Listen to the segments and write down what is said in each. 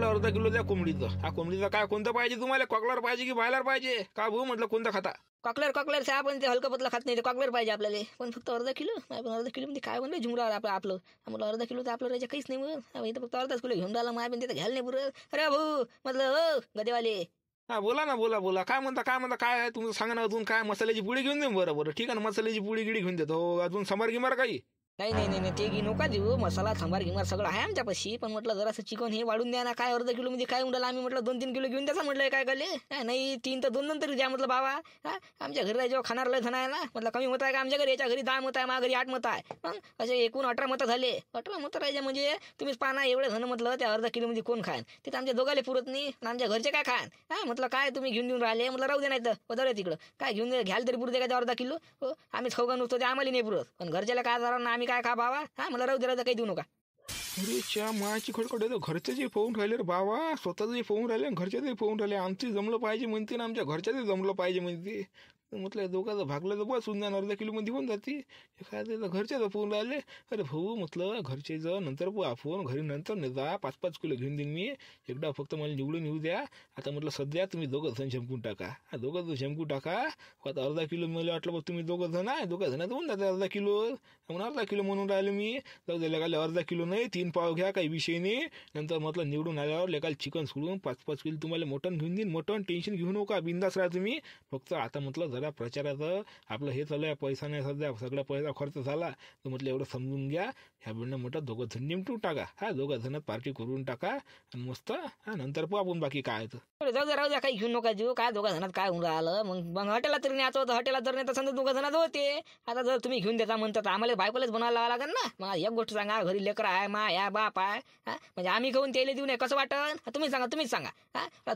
अर्धा किलो द्या कोंबडीचं. हा कोंबडीचं काय कोणतं पाहिजे तुम्हाला, कॉकलर पाहिजे की बायलर पाहिजे का भाऊ? म्हटलं कोणतं खाता? कॉकलर साहेब, पण ते हलकं पतलं खात नाही, ते कॉकलर पाहिजे आपल्याला. पण फक्त अर्धा किलो. पण अर्धा किलो म्हणजे काय म्हणलं झुमरावर आपलं म्हटलं अर्धा किलो तर आपलं राजा काहीच नाही मग. इथं फक्त अर्धाच किलो घेऊन राहिला माय, पण तिथं घ्यायला नाही पुरत. अरे भाऊ म्हटलं हो गदेवाले. हा बोला ना, बोला काय म्हणता काय आहे तुमचं, सांगा ना. अजून काय मसाल्याची पुडी घेऊन दे. बरं ठीक आहे ना, मसाल्याची पुडी गिडी घेऊन देतो. अजून सांबार गिमार काही? नाही ते घी नका देऊ. मसाला सांबार गिमार सगळं आहे आमच्यापाशी. पण म्हटलं जरासं चिकन हे वाढून द्या ना. काय अर्धा किलो म्हणजे काय उडाला? आम्ही म्हटलं 2-3 किलो घेऊन द्याचा म्हटलं. काय करले नाही 3 तर 2 तरी द्या म्हटलं बाबा. आमच्या घरी जेव्हा खाणार लय धन आहे ना. म्हटलं कमी मत आहे का आमच्या घरी? याच्या घरी 10 मत आहे, माझ्या घरी 8 मत आहे. मग असे एकूण 18 मतं झाले. 18 मतं राहायचे म्हणजे तुम्हीच पाना एवढे धन म्हटलं. त्या अर्धा किलो मध्ये कोण खान? तिथं आमच्या दोघाले पुरत नाही. आमच्या घरचे काय खान? म्हटलं काय तुम्ही घेऊन देऊन राहिले? म्हटलं राहू दे, नाही तर बदल तिकडं काय घेऊन घ्याल तरी पुरते का त्या अर्धा किलो? हो आम्हीच खाऊ का नुसतं, ते आम्हाला नाही पुरत. पण घरच्याला काय जरा ना, आम्ही काय खा बाबा. मला राहू दे काही देऊ नका. अरे च्या माची खडखड आहे. घरचे जे पाहून राहिले रे बाबा, स्वतःच जे पाहून राहिले, घरच्याचे पाहून राहिले. आमची जमलं पाहिजे म्हणते ना, आमच्या घरच्याच जमलं पाहिजे म्हणते. म्हटलं दोघांचं भागलं तर बस होऊन अर्धा किलो मध्ये होऊन जाते. एखाद्या घरच्याच पाहून राहिले. अरे भाऊ म्हटलं घरचे जर नंतर आपण घरी नंतर नाही जा, 5-5 किलो घेऊन देईन मी. एकदा फक्त मला निवडून येऊ द्या. आता म्हटलं सध्या तुम्ही दोघं जण शंकून टाका. दोघं जण शंकून टाका. आता अर्धा किलो मला वाटलं बघ तुम्ही दोघं जण आहे, दोघं जण होऊन जाते अर्धा किलो. म्हणून अर्धा किलो म्हणून राहिले मी. जाऊ दे लेकाले अर्धा किलो नाही 3 पाव घ्या, काही विषय नाही. नंतर म्हटलं निवडून आल्यावर लेकाल चिकन सोडून 5-5 किलो तुम्हाला मटण घेऊन देईन. मटण टेन्शन घेऊ नका, बिंदास राहा तुम्ही. फक्त आता म्हटलं जरा प्रचाराचं आपलं हे चालू आहे, पैसा नाही सध्या, सगळा पैसा खर्च झाला. तर म्हटलं एवढं समजून घ्या. ह्या वेळेला म्हटलं दोघं जण निमटून टाका. दोघं जण पार्टी करून टाका आणि मस्त नंतर पाहू आपण बाकी काय. जाऊ द्या काही घेऊन नका देऊ. काय दोघा जणात काय होऊन राहिलं? मग हॉटेलला तरी न्यायचं होतं. हॉटेलला जर नाही तर समजा दोघं जणात होते. आता जर तुम्ही घेऊन देता म्हणतात आम्हाला बायकोलाच बनवायला लागेल ना. मग एक गोष्ट सांगा, घरी लेकर आहे, मा या बाप आहे. म्हणजे आम्ही खाऊन त्याला देऊ नये कसं वाटन? तुम्हीच सांगा.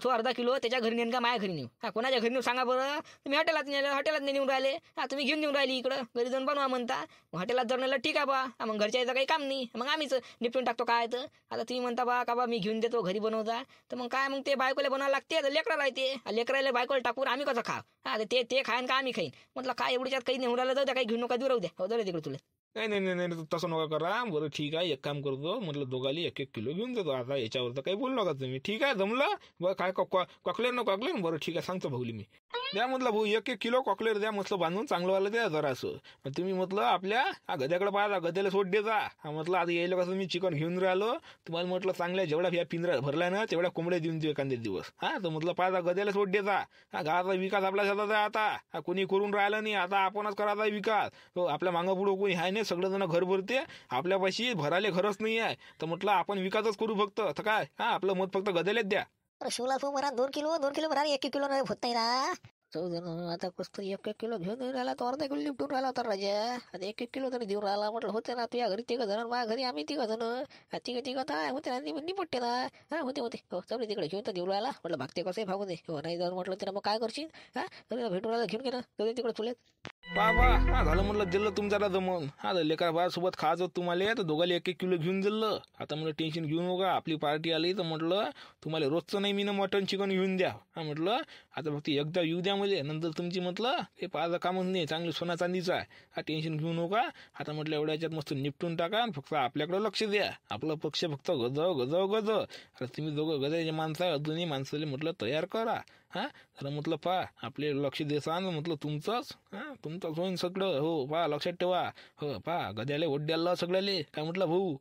तो अर्धा किलो त्याच्या घरी नेन का माझ्या घरी नेऊ? कोणाच्या घरी नेऊ सांगा बरं? तुम्ही हॉटेलात नेऊन राहिले. तुम्ही घेऊन देऊन राहिली इकडं. घरी जाऊन बनवा म्हणता. हॉटेलात जर नेलं ठीक आहे बा. मग घरच्या याचं काही काम नाही. मग आम्हीच निपटून टाकतो काय तर. आता तुम्ही म्हणता बा का बा मी घेऊन देतो घरी बनवता. तर मग काय, मग ते बायकोला बनवायला लागते, लेकराला येते. लेकराला बायकोला टाकून आम्ही कसं खाव? ते खाईन का आम्ही खाईन? म्हटलं काय एवढ्याच्यात काही नेऊन राहिलं, जाऊ द्या काही घेऊन नका, देऊ राहू द्या. जाऊ द्या तिकडे तुला. नाही तसं नका करा. बरं ठीक आहे, एक काम करतो. म्हटलं दोघाली 1-1 किलो घेऊन देतो. आता याच्यावर तर काही बोलू नका तुम्ही. ठीक आहे जमलं बरं. काय कॉकलेर बरं ठीक आहे, सांगतो भाऊली मी. द्या म्हटलं भाऊ 1-1 किलो कॉकलेर द्या, मस्त बांधून चांगलं वाला द्या जरा असं. तुम्ही म्हटलं आपल्या गद्याकडे पाहा, गद्याला सोड देता. म्हटलं आता यायला कसं मी चिकन घेऊन राहिलो, तुम्हाला म्हटलं चांगल्या जेवढा या पिंजरा भरला ना तेवढ्या कोंबड्या देऊन देऊ एखाद्या दिवस. तर म्हटलं पाहा गद्याला सोड देता. गावाचा विकास आपल्या शेतात आहे आता. कोणी करून राहिलं नाही, आता आपणच करायचा विकास. हो आपल्या मागं पुढं कोणी आहे नाही, सगळं जण घर भरते. आपल्यापाशी भराले घरच नाही आहे. तर म्हटलं आपण विकासच करू फक्त. तर काय आपलं मत फक्त गद्यालाच द्या. शिवला तो म्हणा 2 किलो भरा, 1 किलो होत नाही ना. आता कसं 1-1 किलो घेऊन राहिला, तो अर्धा किलो निपटून राहिला होता राजा. आता 1-1 किलो तरी देऊन राहिला. म्हटलं होते ना तुझ्या घरी 3 जण, माझ्या घरी आम्ही 3 जण. तिघ होते ना, निपटते ना. होते हो चल तिकडे घेऊन तर देऊन राहिला. म्हटलं भागते कसं भागू दे. हो नाही जर म्हटलं तिला मग काय करशील? भेटून राहिला घेऊन घे ना तिकडे चुलेत. बाबा झालं म्हटलं दिलं तुमच्याला जमून. लेकरा बाळासोबत खायचं तुम्हाला, तर दोघाला 1-1 किलो घेऊन दिलं. आता म्हटलं टेन्शन घेऊ नका, आपली पार्टी आली तर म्हटलं तुम्हाला रोजचं नाही मी ना मटन चिकन घेऊन द्या. म्हटलं आता फक्त एकदा येऊ द्या म्हणजे नंतर तुमची म्हटलं हे पाहायचं कामच नाही, चांगली सोना चांदीचा आहे. टेन्शन घेऊ नका. आता म्हटलं एवढ्याच्यात मस्त निपटून टाका, फक्त आपल्याकडे लक्ष द्या. आपलं पक्ष फक्त गज. आता तुम्ही दोघं गजाचे माणसं आहे, अजूनही माणसाला म्हटलं तयार करा. तर म्हटलं पहा आपले लक्ष द्यायचं म्हटलं तुमचंच होईन सगळं. हो पहा लक्षात ठेवा. हो पहा गद्याले वड्याला सगळ्याले काय म्हटलं भाऊ.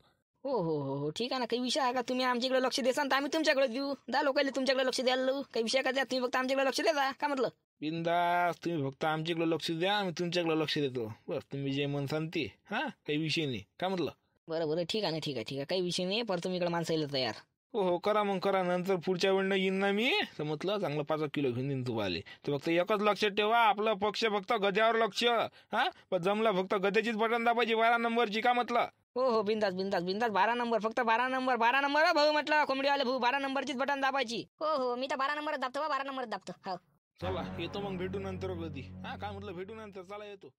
हो ठीक आहे ना, काही विषय आहे का? तुम्ही आमच्याकडे लक्ष द्याल तर आम्ही तुमच्याकडे देऊ. दा लोकांना तुमच्याकडे लक्ष द्यायला लावू. काही विषय का? तुम्ही फक्त आमच्याकडे लक्ष द्या का म्हटलं. बिंदास तुम्ही फक्त आमच्याकडे लक्ष द्या, आम्ही तुमच्याकडे लक्ष देतो. बस तुम्ही जे मन सांगते काही विषय नाही काय म्हटलं. बरं ठीक आहे ना, ठीक आहे काही विषय नाही. पर तुम्ही इकडे माणसं येईल तयार. हो करा मग करा. नंतर पुढच्या वेळेला येईन ना मी, तर म्हटलं चांगलं 5 किलो घेऊन देईन तुम्हाला. तर फक्त एकच लक्षात ठेवा, आपलं पक्ष फक्त गद्यावर लक्ष. पण जमला फक्त गद्याचीच बटन दाबायची 12 नंबरची का म्हटलं. हो बिंदास 12 नंबर, फक्त 12 नंबर भाऊ म्हटलं. कोंबडीवाले भाऊ 12 नंबरचीच बटन दाबायची. हो मी तर 12 नंबर दाबतो. 12 नंबर दाबतो. हो चला येतो मग, भेटू नंतर कधी. काय म्हटलं भेटू नंतर, चला येतो.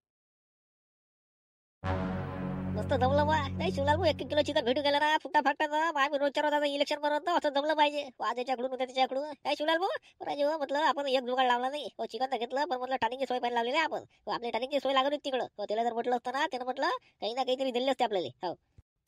मस्त जमलं बा. नाही शिवलाल भाऊ 1 किलो चिकन भेटू गेला ना फुटा फाटाचा. आम्ही रोजच्या रोज आता इलेक्शन बनवत असं जमलं पाहिजे. आज याच्याकडून उद्या त्याच्याकडून. काय शिवलाल भाऊ राजे हो म्हटलं आपण एक जुगाड लावला नाही. चिकन तर घेतलं, पण म्हटलं टानिंगची सोय पाहिजे लावलेली आपण. आपल्या टानिंगची सोय लागत होती तिकडं. त्याला जर म्हटलं असतं ना, त्यानं म्हटलं काही ना काहीतरी दिले असते आपल्याला. हो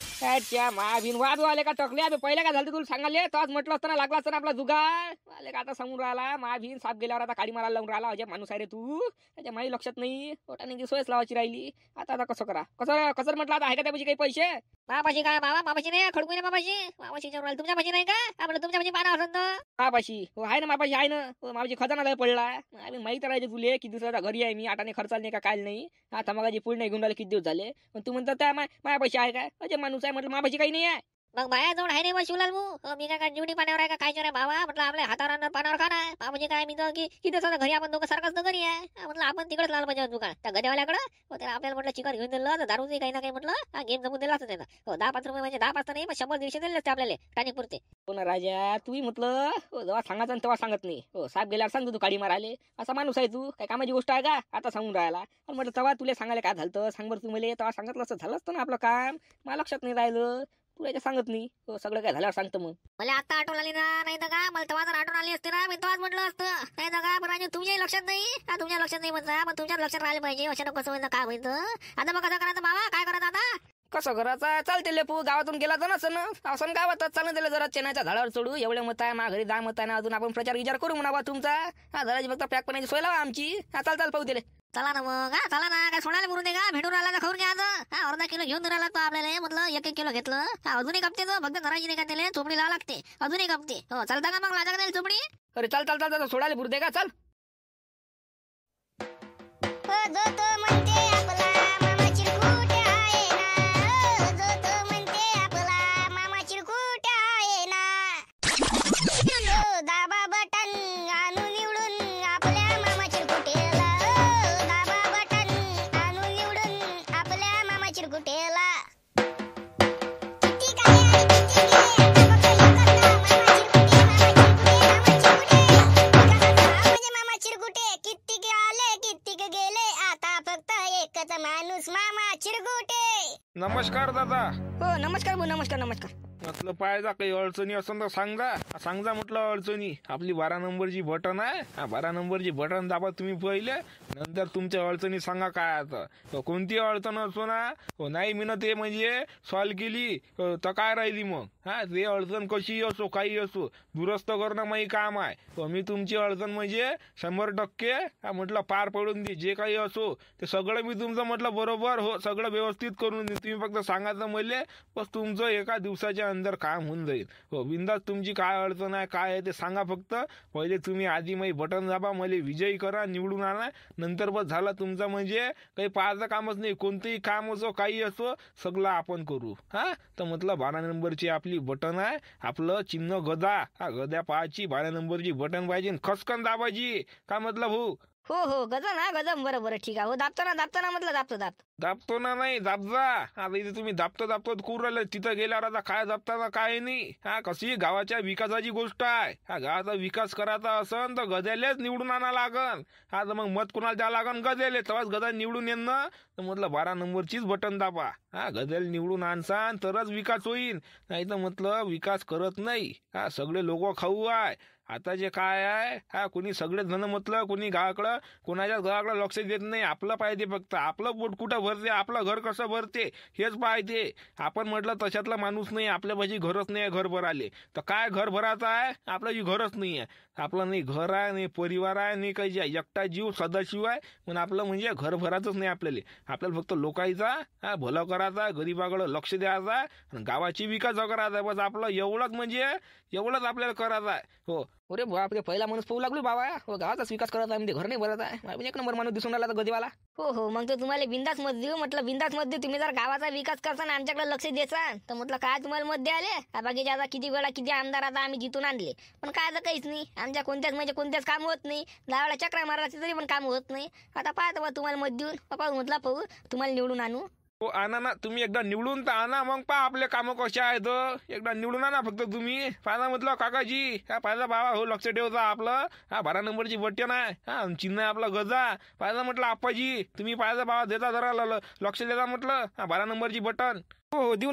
अच्छा महाभीन वाद आले का टकल्या पहिल्या काय झालं तुला सांगाले तोच म्हटलं असतं ना लागला असतं ना आपला जुगार आले का आता सांगून राहिला महाभीन साप गेल्यावर आता काडी मारायला लावून राहिला अजय माणूस आहे रे तू त्याच्या माही लक्षात नाही पोटाने सोयच लावायची राहिली आता कसं करा कसं म्हटलं आता आहे का त्यापाशी काही पैसे मापाशी काय बाबा मापाशी नाही खडकू नाही मापाशी विचारून तुमच्या पाशी नाही का आपलं तुमच्या पाशी पाना असत मापाशी हो आहे ना मापाशी आहे ना मापाशी खजाना लय पडला आम्ही माहिती राहायचे तुले किती दिवसाचा घरी आहे मी आटाने खर्चाल नाही का काय नाही आता मगाची पुढे नाही घेऊन राहिले किती दिवस झाले पण तू म्हणतो त्या मायापाशी आहे काय अजय माणूस आहे म्हटलं मापाशी काही नाही आहे मग बाया जवळ आहे नाही मग शिवलाल मी काय जीवनी पाण्यावर आहे का काय रे बाबा म्हटलं आपल्या हातावर पाण्यावर का नाही बाबाजी काय मी तर की किती दिवसाचा घरी आपण दोघं सारखंच घरी आहे म्हटलं आपण तिकडेच लाल पाहिजे दुकान त्या गड्यावाल्याकडं त्याला आपल्याला म्हटलं चिकन घेऊन दिलं तर दारूची काही ना काही म्हटलं हा गेम जमून दिला असतं त्यानं हो 10-5 रुपये म्हणजे 10-5 नाही पण 100-150 दिले असते आपल्याला टानिक पुरते हो ना राजा तूही म्हटलं जेव्हा सांगायचं तेव्हा सांगत नाही हो साहेब गेल्यावर सांगतो तू काडी माराले असा माणूस आहे तू काय कामाची गोष्ट आहे का आता सांगून राहिला पण म्हटलं तेव्हा तुला सांगायला काय झालं सांग बरं तू मला तेव्हा सांगितलं असं झालं असतं ना आपलं काम मला लक्षात नाही राहिलं तुला याच्या सांगत नाही हो सगळं काय झाल्यावर सांगतं मग मला आता आठवण आली ना नाही तर का मला तेव्हा जर आठवण आली असते ना मी तेव्हाच म्हटलं असतं नाही तर का बरं तुमच्याही लक्षात नाही तुमच्या लक्षात नाही म्हणता पण तुमच्याच लक्षात राहिले पाहिजे अशा कसं होईल काय होईल आता मग कसं करायचं बाबा काय करायचं आता कसं करायचं चालते लेपू गावातून गेला तर नसं ना असं गावातच चालू दिलं जरा चेनाच्या झाडावर चढू एवढे मत आहे मा घरी 10 मत आहे ना अजून आपण प्रचार विचार करू म्हणा तुमचा हा जराची फक्त पॅक पाण्याची सोय लावा आमची हा चाल पाहू दिले चला ना मग हा चला ना काय सोडायला बोलून दे का भेटून राहिला खाऊन घ्या हा अर्धा किलो घेऊन राहिला तो आपल्याला म्हटलं 1-1 किलो घेतलं हा अजूनही कपते तो फक्त धरायची नाही का त्याला चोपडी लावा लागते अजूनही कपते हो चालता का मग लाजा नाही चोपडी अरे चाल सोडायला बुरदे का चल जो तो म्हणते आपला मामा चिरकुट आहे ना जो तो म्हणते आपला मामा चिरकुट आहे ना तो दाबा बटन आणून निवडून आपल्या मामा चिरकुटेला दाबा बटन आणून निवडून आपल्या मामा चिरकुटेला किती काय आणि किती गेले मामा चिरकुटे किती आले किती गेले आता फक्त एकच माणूस मामा चिरकुटे नमस्कार दादा. हो नमस्कार भाऊ नमस्कार म्हटलं पाहिजा काही अडचणी असेल तर सांगा म्हटलं अडचणी आपली 12 नंबरची बटन आहे 12 नंबरची बटन दाबा तुम्ही पहिले नंतर तुमच्या अडचणी सांगा काय आता कोणती अडचण असो ना हो नाही मी ना ते म्हणजे सॉल्व केली तर काय राहिली मग ते अडचण कशी असो काही असो दुरुस्त करणं माझी काम आहे मी तुमची अडचण म्हणजे 100% म्हटलं पार पडून दे जे काही असो ते सगळं मी तुमचं म्हटलं बरोबर हो सगळं व्यवस्थित करून दे तुम्ही फक्त सांगायचं मले बस तुमचं एका दिवसाच्या अंदर काम होऊन जाईल हो बिंदास तुमची काय अडचण आहे काय आहे ते सांगा फक्त पहिले तुम्ही आधी माझी बटन दाबा मला विजयी करा निवडून आणा नंतर बस झाला तुमचा म्हणजे काही पाहायचं कामच नाही कोणतंही काम असो काही असो सगळं आपण करू तर म्हटलं 12 नंबरची आपली बटन आहे आपलं चिन्ह गदा गद्या पाहायची 12 नंबरची बटन पाहिजे खसकन दाबायची काय म्हटलं भाऊ हो गजम बरं ठीक आहे हो दाबताना म्हटलं दाबतो ना नाही दाबजा आता इथे तुम्ही दाबतो करू राहिले तिथं गेल्यावर आता काय दाबताना काय नाही कशी गावाच्या विकासाची गोष्ट आहे गावाचा विकास करायचा असन तर गद्यालेच निवडून आणा लागन आता मग मत कुणाला द्या लागन गद्याले तेव्हाच गदा निवडून येईन ना तर म्हटलं 12 नंबरचीच बटन दाबा गद्याला निवडून आणसान तरच विकास होईल नाही तर म्हटलं विकास करत नाही सगळे लोक खाऊ आहे आता जे काय आहे कोणी सगळे जण म्हटलं कोणी गावाकडं कोणाच्या गावाकडं लक्ष देत नाही आपलं पाहिजे फक्त आपलं पोट कुठं भरते आपलं घर कसं भरते हेच पाहिजे आपण म्हटलं तशातला माणूस नाही आपल्या पाशी घरच नाही घर भराले तर काय घर भरायचं आहे आपलं जी घरच नाही आहे आपलं नाही घर आहे नाही परिवार आहे नाही काही एकटा जीव सदाशिव आहे पण आपलं म्हणजे घर भरायचंच नाही आपल्याला फक्त लोकांचा भलं करायचा गरीबाकडं लक्ष द्यायचं आणि गावाची विकास करायचा बस आपलं एवढंच आपल्याला करायचं आहे हो अरे बापरे पहिला माणूस पाहू लागलो बाबा हो गावाचाच विकास करत आहे म्हणजे घर नाही भरत आहे म्हणजे 1 नंबर माणूस दिसून राहिला तर गदीवाला हो मग तो तुम्हाला बिंदास मत देऊ म्हटलं बिंदास मत देऊ तुम्ही जर गावाचा विकास करता ना आमच्याकडे लक्ष द्यायचा तर म्हटलं काय तुम्हाला मत द्याले बाकीचे आता किती वेळा किती आमदार आता आम्ही जिथून आणले पण काय आता काहीच नाही आमच्या कोणत्याच काम होत नाही 10 वेळा चक्रा मारायची तरी पण काम होत नाही आता पाहतो तुम्हाला मत देऊन म्हटलं पाहू तुम्हाला निवडून आणू हो आणा ना तुम्ही एकदा निवडून तर आणा मग पहा आपले कामं कसे आहेत एकदा निवडून आणा फक्त तुम्ही पाहिजे म्हटलं काकाजी पाहिजे बाबा हो लक्ष ठेवता आपलं 12 नंबरची बटन आहे चिन्ह आहे आपला गजा पाहिजे म्हटलं आप्पाजी तुम्ही पाहिजे बाबा देता जरा लक्ष देता म्हटलं 12 नंबरची बटन हो देऊ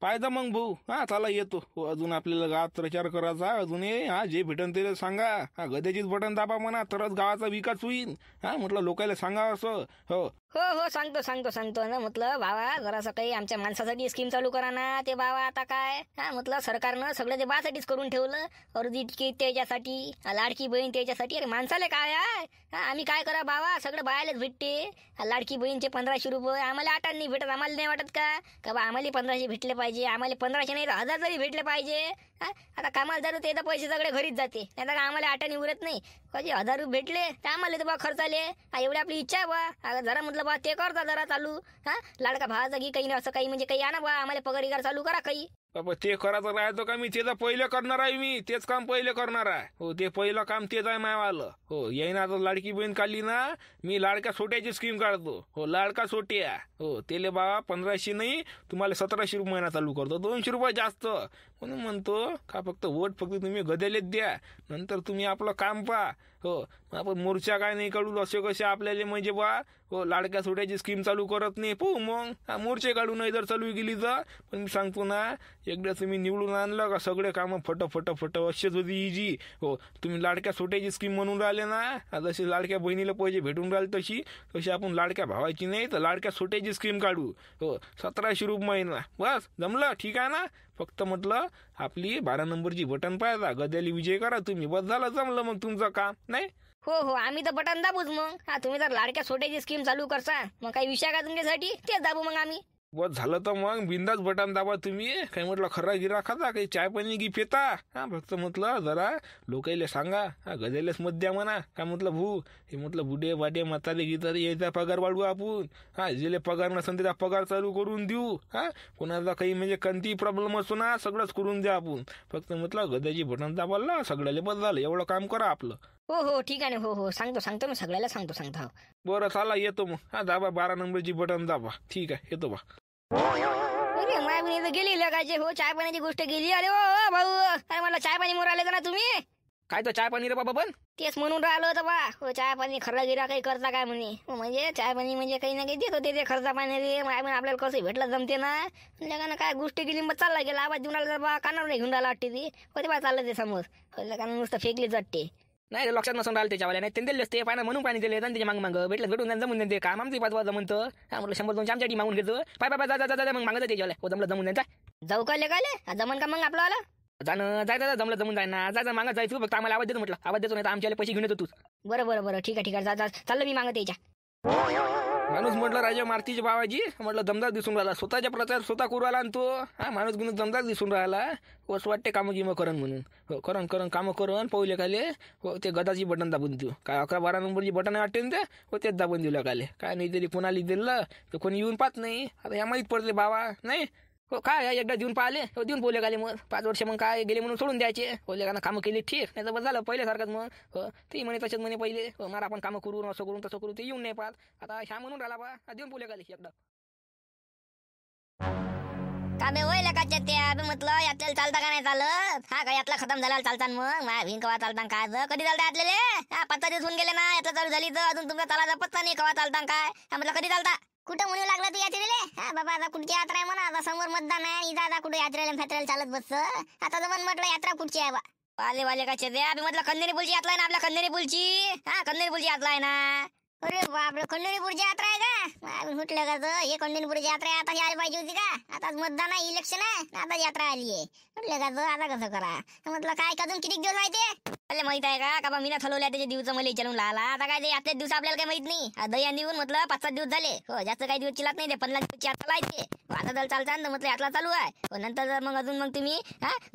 पाहिजे मग भाऊ चला येतो अजून आपल्याला गावात प्रचार करायचा अजून जे भेटन ते सांगा गद्याचीच बटन दाबा म्हणा तरच गावाचा विकास होईल म्हटलं लोकांना सांगा असं हो हो हो सांगतो ना म्हटलं बाबा जरासं काही आमच्या माणसासाठी स्कीम चालू करा ना. ते बाबा आता काय म्हटलं सरकारनं सगळं ते बासाठीच करून ठेवलं. अर्धी तिकीट त्याच्यासाठी, लाडकी बहीण त्याच्यासाठी. अरे माणसाले काय आहे आम्ही काय करा बाबा, सगळं बायालाच भेटते. लाडकी बहीणचे 1500 रुपये आम्हाला आठांनी नाही भेटत. आम्हाला नाही वाटत का बा आम्हाला 1500 भेटले पाहिजे. आम्हाला 1500 नाही तर 1000 तरी भेटले पाहिजे. आता कामाला जातो ते तर पैसे सगळे घरीच जाते, नाही तर आम्हाला आठांनी उरत नाही. कधी 1000 रुपये भेटले तर आम्हाला तर बा खर्च आले. एवढी आपली इच्छा आहे बा. आता जरा म्हटलं बा ते करता जरा चालू. लाडका भावाचं की काही असं काही म्हणजे काही आणा बा, आम्हाला पगार चालू करा काही. बाबा ते करायचं राहतो का मी त्याचं पहिलं करणार आहे. मी तेच काम पहिले करणार आहे. हो ते पहिलं काम तेच आहे मायवालं. हो येईन आता लाडकी बहीण काढली ना, मी लाडका सोट्याची स्कीम काढतो. हो लाडका सोट्या. हो तेले बाबा 1500 नाही तुम्हाला 1700 रुपये महिना चालू करतो. 200 रुपये जास्त. म्हणून म्हणतो का फक्त तुम्ही गदेलेच द्या, नंतर तुम्ही आपलं काम पहा. हो आपण मोर्चा काय नाही काढू असे कसे आपल्याला म्हणजे बा. हो लाडक्या सोट्याची स्कीम चालू करत नाही पाहू मग मोर्चे काढू नाही जर चालू गेली तर. पण मी सांगतो ना, एकदा तुम्ही निवडून आणलं का सगळे कामं फट असेच होती इजी. हो तुम्ही लाडक्या सोट्याची स्कीम म्हणून राहिले ना, जशी लाडक्या बहिणीला पैसे भेटून राहिले तशी आपण लाडक्या भावाची नाही तर लाडक्या सोट्याची स्कीम काढू. हो 1700 रुपये महिना. बस जमलं ठीक आहे ना. फक्त म्हटलं आपली 12 नंबरची बटन पाहिजे, गद्याली विजय करा तुम्ही. बस झालं जमलं मग तुमचं काम नाही. हो आम्ही तर बटन दाबूच मग. तुम्ही जर लाडक्या सोट्याची स्कीम चालू करसा मग काही विषय का तुमच्यासाठी, तेच दाबू मग आम्ही. बस झालं तर मग बिंदाच बटन दाबा तुम्ही. काही म्हटलं खरा गिरा खाता काही चाय पाणी की पिता. फक्त म्हटलं जरा लोकाईले सांगा गदेलेच मत द्या म्हणा. काय म्हटलं हे म्हटलं बुडे बाडे म्हातारे गितारे यायचा पगार वाढवू आपण. जिले पगार नसेल त्याचा पगार चालू करून देऊ. कोणाचा काही म्हणजे कोणती प्रॉब्लेम असतो ना सगळंच करून द्या आपण. फक्त म्हटलं गद्याची बटन दाबाला सगळ्याला बस झालं. एवढं काम करा आपलं. हो ठीक आहे ना. हो सांगतो मी सगळ्याला सांगतो. बरं चला येतो मग. दाबा 12 नंबरची बटन दाबा. ठीक आहे येतो बा. अरे माय तर गेली लगायचे. हो चाय पाण्याची गोष्ट गेली. अरे हो भाऊ, अरे मला चाय पाणी मोर आले ना तुम्ही. काय तो चाय पाणी रे बाबा पण तेच म्हणून राहिलो होतं बा. हो चाय पाणी खरं गिरा काही करता काय म्हणे. म्हणजे चाय पाणी म्हणजे काही ना काही देत होते ते खर्चा पाणी रे. आपल्याला कसं भेटलं जमते ना. लगाना काय गोष्ट गेली मग चालला गेला. आवाज देऊन आला बा कानावर नाही घेऊन राहिला वाटते ती. होते बा चाललं ते समोर. लगाना नुसतं फेकलीच वाटते. नाही लक्षात नसून राहिलं त्याच्यावाल्या नाही त्यांनी दिले असते पाणी म्हणून पाणी दिले त्याच्या मागं भेटलं भेटून जमून देते काम आमची 5 वाजता म्हणतं. म्हटलं 100-200 आमच्या मागून घेतो. पाय जा मग मागं त्याच्यावाल्या हो जमलं जमून द्यायचा. जाऊ का जमन का मग आपलं आला जाणं जायचं जमलं जमून जाय ना. जायचं मागं जायचं फक्त आम्हाला आवाज देतो. म्हटलं आवाज देतो नाही तर आमच्याला पैसे घेऊन येतो तूच. बरं ठीक आहे चाललं मी मागं त्याच्या. माणूस म्हटलं राजा मारतीच्या भावाजी म्हटलं दमदार दिसून राहिला. स्वतःच्या प्रचार स्वतः करू राहिला आणि तो माणूस घेऊन दमदार दिसून राहिला. असं वाटते कामं गिमं करण म्हणून. हो करण कामं करून पहिले काले. हो ते गदाची बटन दाबून देऊ. काय 11-12 नंबरची बटन वाटते ना ते. हो तेच दाबून दिलं काले. काय नाही तरी कोणाला दिलं तर कोणी येऊन पाहत नाही. आता या माहीत पडते बाबा नाही. हो काय एकदा देऊन पाहिले हो देऊन बोलले गाले. मग 5 वर्ष मग काय गेले म्हणून सोडून द्यायचे. बोलले का ना कामं केली ठीक नाही तर बस झालं पहिल्यासारखंच. मग हो ते म्हणे तसेच म्हणे पहिले. हो मारा आपण कामं करू असं करून तसं करू. ते येऊन नाही पाहत. आता ह्या म्हणून राहिला बा देऊन बोलले गाले एकदा. का बे होय लकाच्या त्या म्हटलं यातल्याला चालता का नाही चालत. का यातला खतम झाला चालता मग माझ्या भिंक कवा चालता काय कधी चालता यातलेले. 5 दिवस होऊन गेले ना यातला चालू झाली तर अजून तुमचा चालायचा पत्ता नाही कवा चालता काय. म्हटलं कधी चालता. कुठं म्हणू लागला तू यात्रेले. बाबा आता कुठची यात्रा आहे म्हणा. आता समोर मतदान आहे. इथं आता कुठे यात्रेला फेत्रेला चालत बसत. आता जमन म्हटलं यात्रा कुठची आहे बा. वाले का चेत्या म्हटलं खंदेरीपूरची यात्रा आहे ना आपल्या खंदेरीपूरची. खंदेरीपूरची यात्रा आहे ना. अरे बापरे खंडणीपूरची यात्रा आहे का. म्हटलं का हे खंडणीपूरची यात्रा आहे. आता यायला पाहिजे होती का. आता मतदान आहे इलेक्शन आहे आता यात्रा आली आहे. म्हटलं का आता कसं करा. म्हटलं काय अजून किती दिवस आहे ते. मला माहित आहे का बा मी ना ठरवल्या त्याच्या दिवस मला विचारून लाला. आता काय ते यात्रेच दिवस आपल्याला काही माहित नाही. दही देऊन म्हटलं 5-7 दिवस झाले. हो जास्त काही दिवस चिलात नाही. ते 15 दिवस यात्रा लायते. आता जर चालता ना म्हटलं यात्रा चालू आहे. नंतर जर मग अजून मग तुम्ही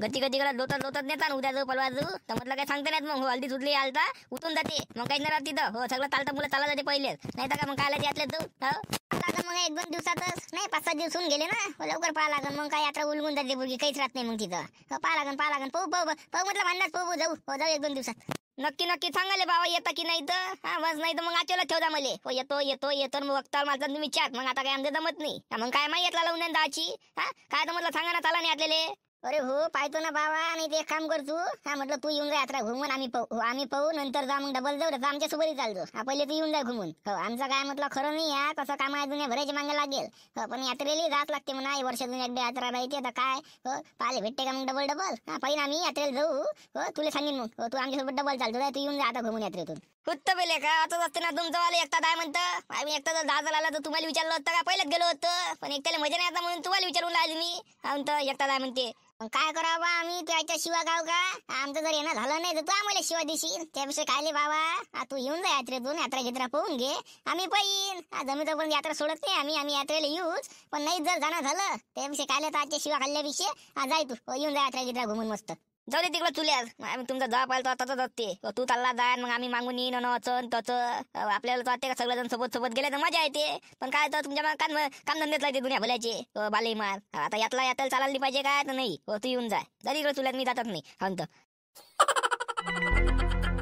गती करत लोटत नेता उद्या जाऊ परवा जाऊ तर म्हटलं काही सांगते नाहीत. मग हो हल्दी सुटली आलता उठून जाते. मग काही नाही राहत तिथं. हो सगळं चालतं मुलं चालत जाते पहिलेच. नाही तर का मग कायला यात्रेत जाऊ. आता मग 1-2 दिवसातच नाही 5-7 दिवस होऊन गेले ना. लवकर पाहा लागन. मग काय यात्रा उलगून जाते पूर्वी काहीच राहत नाही. मग तिथं पाहा लागन पाहू म्हटलं भांडाच पाहू जाऊ 1-2 दिवसात. नक्की सांगाले बाबा येता की नाही तर. बस नाही तर मग आचेला ठेवता मले. हो येतो मग वक्तावर माझा तुम्ही चाट. मग आता काय आमचं जमत नाही. मग काय माहिती यातला लावून दाची काय तर म्हटलं सांगा ना चाला नाही आतलेले. अरे हो पाहतो ना बाबा. नाही ते एक काम कर तू. हा म्हटलं तू येऊन जा यात्रा घुमून, आम्ही पाहू नंतर जा, मग डबल जाऊ तर आमच्या सोबतही चालतो. पहिले तू येऊन जा घुमून. हो आमचं काय म्हटलं खरं नाही या कसं काम आहे दुनिया भरायचे मागे लागेल. हो पण यात्रेला जात लागते म्हणा. वर्षातून एकदा यात्रा राहते आता काय. हो पाहिले भेटते का मग डबल. हा पाहिजे आम्ही यात्रेला जाऊ. हो तुला सांगेन मग. हो तू आमच्यासोबत डबल चालतो. तू येऊन जा आता घुमून यात्रेतून. कुत्त बेले का आता असतं ना तुमचं वाले एकटा काय म्हणतं. आम्ही एकटा जर दादा आला तर तुम्हाला विचारलं होतं का पहिलेच गेलो होतं. पण एकट्याला मजा नाही आता म्हणून तुम्हाला विचारून राहिली मी. म्हणतं एकटा काय म्हणते. मग काय करावं बा आम्ही त्याच्या शिवा गाव का. आमचं जर येणं झालं नाही तर तू आम्हाला शिवा देशील. त्यापेक्षा काय बाबा तू येऊन जा यात्रेतून. यात्रा गित्रा पाहून घे. आम्ही पाहिन जमी पण यात्रा सोडत नाही आम्ही यात्रेला येऊच. पण नाही जर जाणं झालं त्यापेक्षा काय तर आजच्या शिवा खाल्ल्यापेक्षा जाय तू येऊन जा यात्रा गित्रा घुमून मस्त. जाऊ दे तिकडं चुल्यास. आम्ही तुमचा जा पाहिलं आता जाते. तू चालला जाय मग आम्ही मागून येईन अचन तचं. आपल्याला वाटते का सगळेजण सोबत सोबत गेले तर मजा येते. पण काय तर तुमच्या काम धंद्यात लागते दुनिया भल्याचे बाले मार. आता यात्रेला चालायला पाहिजे काय तर नाही. तू येऊन जाय. जरी इकडे चुल्यात मी जातच नाही. म्हणतं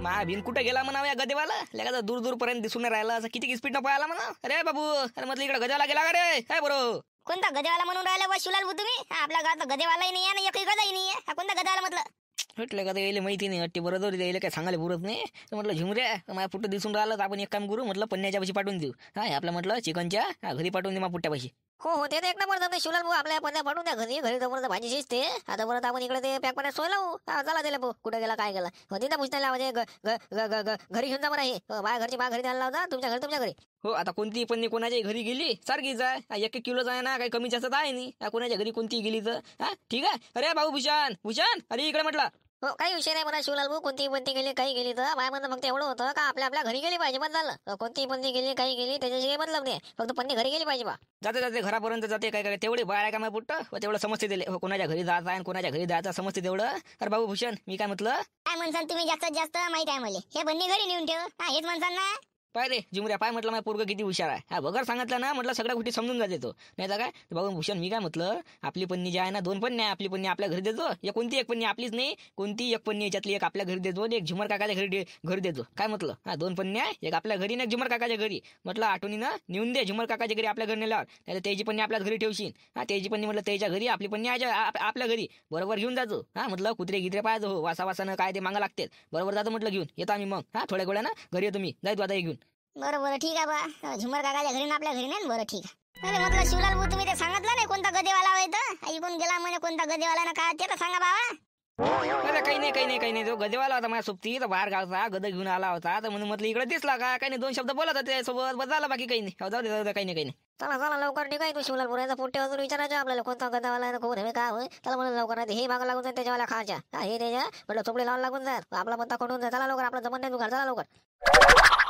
मा भिन कुठे गेला म्हणावं या गदेवाला. लेका दूर दूर पर्यंत दिसून नाही राहिला. असं किती स्पीड न पळाला म्हणा. अरे बाबू अरे म्हटलं इकडे गजाला गेला का रे. काय बरोबर कोणता गदेवाला म्हणून राहिला बस शिवलाल भाऊ तुम्ही. आपल्या गावात गदेवालाही नाही आहे ना एकही गदाही नाही आहे. कोणता गदेवाला म्हटलं. म्हटलं का यायला माहिती नाही वाटते. बरोबर यायला काय सांगायला पुरत नाही. तर म्हटलं झुमऱ्या माझ्या पुट्ट दिसून राहिलं तर आपण एक काम करू. म्हटलं पन्न्याच्या पाशी पाठवून देऊ. हा आपलं म्हटलं चिकनच्या घरी पाठवून दे मा पुट्ट्यापाशी. हो ते तर एक नंबर जाते शिवलाल भाऊ. आपल्या पत्या पाठवून द्या घरी तर भाजी शिजते. आता परत आपण इकडे ते पॅक पाण्यात सोय लावू. चला त्याला भाऊ कुठे गेला काय गेला. तिथं पुसण्याला म्हणजे घरी घेऊन जा बरं. हे माझ्या घरची माझ्या घरी द्यायला लावता. तुमच्या घरी. हो आता कोणती पण कोणाच्या घरी गेली सारखीच आहे. 1 किलोच आहे ना. काही कमी जास्त आहे नाही. कोणाच्या घरी कोणती गेली तर हा ठीक आहे. अरे भाऊ भूषण अरे इकडे म्हटलं. हो काही विषय नाही म्हणा शिवलाल भाऊ. कोणती गेली काही गेली तर माझ्या म्हणणं फक्त एवढं होतं का आपल्या घरी गेली पाहिजे. बस झालं. कोणती गेली काही गेली त्याच्याशी काही मतलब नाही. फक्त पन्नी घरी गेली पाहिजे बा. जाते घरापर्यंत जाते. काय तेवढे बाहेर आहे का माझ्या पुट्ट. तेवढं समजते दिले. कोणाच्या घरी जायचं आहे कोणाच्या घरी जायचं समजते तेवढं. अरे भाऊ भूषण मी काय म्हटलं. काय म्हणसान तुम्ही जास्तीत जास्त माहित आहे मला. हे बन्नी घरी नेऊन ठेव. हेच म्हणसान ना. पाय रे जिमऱ्या पाय म्हटलं माझ्या पोरगं किती हुशार आहे. हा बगर सांगितलं ना म्हटलं सगळ्या गोष्टी समजून जाते तो. नाही तर काय बाबा भूषण मी काय म्हटलं आपली पन्नी जी आहे ना 2 पन्न्या आपली पन्नी आपल्या घरी देतो. या कोणती एक पन्नी आपलीच नाही कोणती एक पन्नी याच्यातली एक आपल्या घरी देतो. एक झुमर काकाच्या घरी देतो. काय म्हटलं हा 2 पन्न्या एक आपल्या घरी ना एक झुमर काकाच्या घरी. म्हटलं आठवणीनं नेऊन दे. झुमर काकाच्या घरी आपल्या घरी नेल्यावर नाही तर त्याची पन्नी आपल्याच घरी ठेवशील. हा त्याची पन्नी म्हटलं त्याच्या घरी आपली पन्नी आपल्या घरी बरोबर घेऊन जातो. हा म्हटलं कुत्रे गित्रे पाहिजे हो वासानं काय ते मागा लागते. बरोबर जातो म्हटलं घेऊन येतो आम्ही मग. हा थोड्या गोळ्या ना घरी येतो मी. जाय तू आता घेऊन. बरं ठीक आहे बा. झुमर काकाच्या घरी ना आपल्या घरी नाही. बरं ठीक आहे. अरे म्हटलं शिवलाल भाऊ तुम्ही ते सांगितलं नाही कोणता गदेवाला आहे तर. ऐकून गेला म्हणे कोणता गदेवाला ना काय ते तर सांगा बाबा. अरे काही नाही तो गदेवाला होता माझ्या सोबती. तर बाहेर गावचा गद घेऊन आला होता. तर म्हणून म्हटलं इकडे दिसला का काही नाही 2 शब्द बोलत होते सोबत बस झाला. बाकी काही नाही. जाऊ दे काही नाही. चला लवकर ठीक आहे. तू शिवलाल बोलायचा पोट्टे अजून विचारायचं आपल्याला कोणता गदावाला आहे कोण हे काय होय. त्याला म्हणून लवकर हे भाग लागून जाईल त्याच्यावाला खायच्या. हे त्याच्या म्हटलं चोपडे लावून लागून जाईल. आपला पत्ता कोण होऊन जाईल. चला लवकर आपला जमन नाही तू घाल. चला लवकर.